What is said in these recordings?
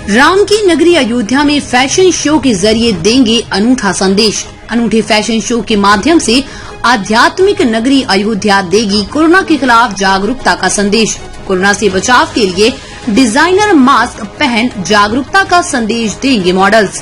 राम की नगरी अयोध्या में फैशन शो के जरिए देंगे अनूठा संदेश। अनूठे फैशन शो के माध्यम से आध्यात्मिक नगरी अयोध्या देगी कोरोना के खिलाफ जागरूकता का संदेश। कोरोना से बचाव के लिए डिजाइनर मास्क पहन जागरूकता का संदेश देंगे मॉडल्स।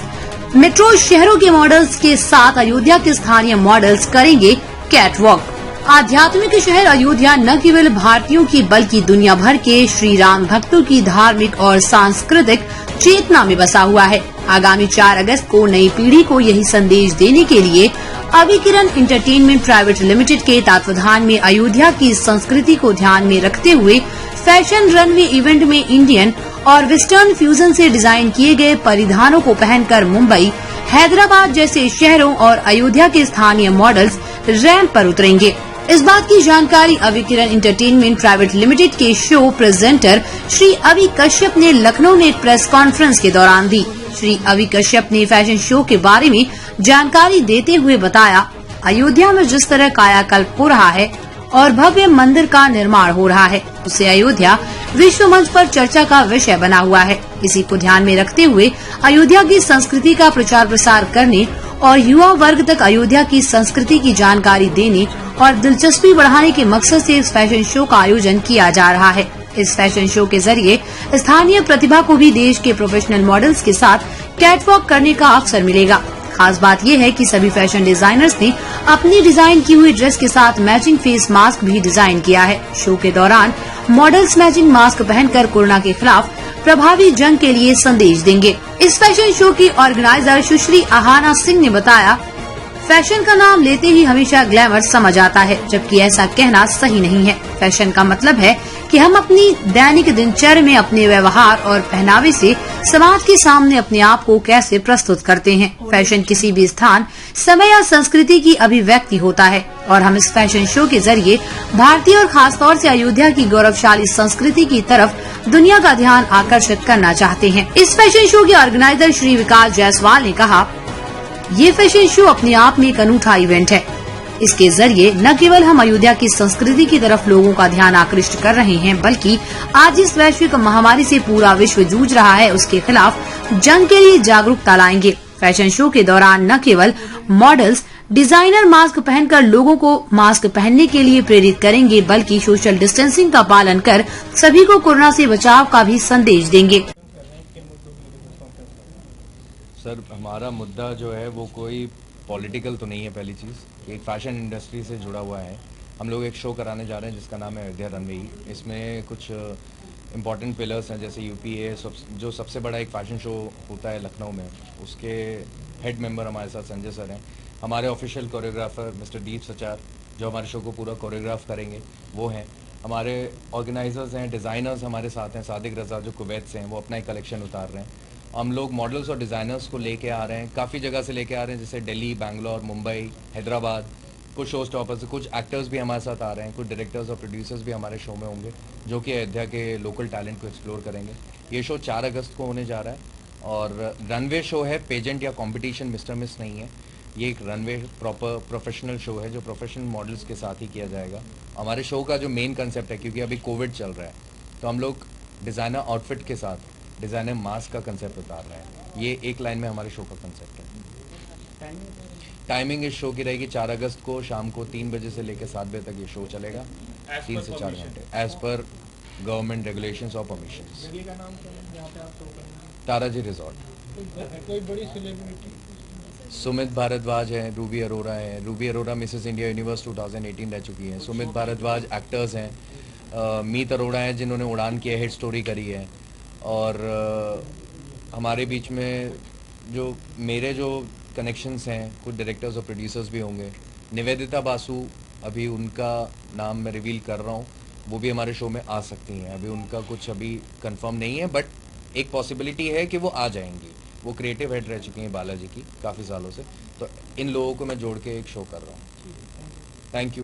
मेट्रो शहरों के मॉडल्स के साथ अयोध्या के स्थानीय मॉडल्स करेंगे कैटवॉक। आध्यात्मिक शहर अयोध्या न केवल भारतीयों की बल्कि दुनिया भर के श्री राम भक्तों की धार्मिक और सांस्कृतिक चेतना में बसा हुआ है। आगामी 4 अगस्त को नई पीढ़ी को यही संदेश देने के लिए अविकिरण एंटरटेनमेंट प्राइवेट लिमिटेड के तत्वाधान में अयोध्या की संस्कृति को ध्यान में रखते हुए फैशन रनवे इवेंट में इंडियन और वेस्टर्न फ्यूजन से डिजाइन किए गए परिधानों को पहनकर मुंबई, हैदराबाद जैसे शहरों और अयोध्या के स्थानीय मॉडल्स रैंप पर उतरेंगे। इस बात की जानकारी अविकिरण एंटरटेनमेंट प्राइवेट लिमिटेड के शो प्रेजेंटर श्री अवि कश्यप ने लखनऊ में प्रेस कॉन्फ्रेंस के दौरान दी। श्री अवि कश्यप ने फैशन शो के बारे में जानकारी देते हुए बताया, अयोध्या में जिस तरह कायाकल्प हो रहा है और भव्य मंदिर का निर्माण हो रहा है, उससे अयोध्या विश्व मंच पर चर्चा का विषय बना हुआ है। इसी को ध्यान में रखते हुए अयोध्या की संस्कृति का प्रचार प्रसार करने और युवा वर्ग तक अयोध्या की संस्कृति की जानकारी देने और दिलचस्पी बढ़ाने के मकसद से इस फैशन शो का आयोजन किया जा रहा है। इस फैशन शो के जरिए स्थानीय प्रतिभा को भी देश के प्रोफेशनल मॉडल्स के साथ कैटवॉक करने का अवसर मिलेगा। खास बात यह है कि सभी फैशन डिजाइनर्स ने अपनी डिजाइन की हुई ड्रेस के साथ मैचिंग फेस मास्क भी डिजाइन किया है। शो के दौरान मॉडल्स मैचिंग मास्क पहनकर कोरोना के खिलाफ प्रभावी जंग के लिए संदेश देंगे। इस फैशन शो की ऑर्गेनाइजर सुश्री आहाना सिंह ने बताया, फैशन का नाम लेते ही हमेशा ग्लैमर समझ आता है, जबकि ऐसा कहना सही नहीं है। फैशन का मतलब है कि हम अपनी दैनिक दिनचर्या में अपने व्यवहार और पहनावे से समाज के सामने अपने आप को कैसे प्रस्तुत करते हैं। फैशन किसी भी स्थान, समय या संस्कृति की अभिव्यक्ति होता है और हम इस फैशन शो के जरिए भारतीय और खासतौर से अयोध्या की गौरवशाली संस्कृति की तरफ दुनिया का ध्यान आकर्षित करना चाहते हैं। इस फैशन शो के ऑर्गेनाइजर श्री विकास जायसवाल ने कहा, ये फैशन शो अपने आप में एक अनूठा इवेंट है। इसके जरिए न केवल हम अयोध्या की संस्कृति की तरफ लोगों का ध्यान आकृष्ट कर रहे हैं, बल्कि आज इस वैश्विक महामारी से पूरा विश्व जूझ रहा है, उसके खिलाफ जंग के लिए जागरूकता लाएंगे। फैशन शो के दौरान न केवल मॉडल्स डिजाइनर मास्क पहनकर लोगों को मास्क पहनने के लिए प्रेरित करेंगे, बल्कि सोशल डिस्टेंसिंग का पालन कर सभी को कोरोना से बचाव का भी संदेश देंगे। सर, हमारा मुद्दा जो है वो कोई पॉलिटिकल तो नहीं है। पहली चीज़, एक फैशन इंडस्ट्री से जुड़ा हुआ है। हम लोग एक शो कराने जा रहे हैं जिसका नाम है अयोध्या रनवे। इसमें कुछ इम्पॉर्टेंट पिलर्स हैं, जैसे यूपीए जो सबसे बड़ा एक फैशन शो होता है लखनऊ में, उसके हेड मेंबर हमारे साथ संजय सर हैं। हमारे ऑफिशियल कोरियोग्राफर मिस्टर दीप सचार जो हमारे शो को पूरा कोरियोग्राफ करेंगे वो हैं। हमारे ऑर्गेनाइजर्स हैं, डिज़ाइनर्स हमारे साथ हैं, सादिक रजा जो कुवैत से हैं, वो अपना एक कलेक्शन उतार रहे हैं। हम लोग मॉडल्स और डिज़ाइनर्स को लेके आ रहे हैं, काफ़ी जगह से लेके आ रहे हैं, जैसे दिल्ली, बैंगलोर, मुंबई, हैदराबाद। कुछ शो स्टॉपर्स, कुछ एक्टर्स भी हमारे साथ आ रहे हैं, कुछ डायरेक्टर्स और प्रोड्यूसर्स भी हमारे शो में होंगे जो कि अयोध्या के लोकल टैलेंट को एक्सप्लोर करेंगे। ये शो 4 अगस्त को होने जा रहा है और रनवे शो है, पेजेंट या कॉम्पिटिशन मिस्टर मिस नहीं है। ये एक रनवे प्रॉपर प्रोफेशनल शो है जो प्रोफेशनल मॉडल्स के साथ ही किया जाएगा। हमारे शो का जो मेन कंसेप्ट है, क्योंकि अभी कोविड चल रहा है, तो हम लोग डिज़ाइनर आउटफिट के साथ डिज़ाइनर मास्क का कंसेप्ट उतार रहे हैं। ये एक लाइन में हमारे शो का कंसेप्ट है। टाइमिंग इस शो की रहेगी 4 अगस्त को शाम को 3 बजे से लेकर 7 बजे तक ये शो चलेगा, 3 से 4 घंटे, एज पर गवर्नमेंट रेगुलेशंस और परमिशंस। Taraji resort. कोई बड़ी सेलिब्रिटी? सुमित भारद्वाज है, रूबी अरोरा है। Ruby Arora Mrs India universe 2018 रह चुकी हैं। सुमित भारद्वाज एक्टर्स हैं। मीत अरोड़ा हैं जिन्होंने उड़ान की हिट स्टोरी करी है। और हमारे बीच में जो मेरे जो कनेक्शंस हैं, कुछ डायरेक्टर्स और प्रोड्यूसर्स भी होंगे। निवेदिता बासु, अभी उनका नाम मैं रिवील कर रहा हूँ, वो भी हमारे शो में आ सकती हैं। अभी उनका कुछ अभी कंफर्म नहीं है, बट एक पॉसिबिलिटी है कि वो आ जाएंगी। वो क्रिएटिव हेड रह चुकी हैं बालाजी की काफ़ी सालों से, तो इन लोगों को मैं जोड़ के एक शो कर रहा हूँ। Thank you.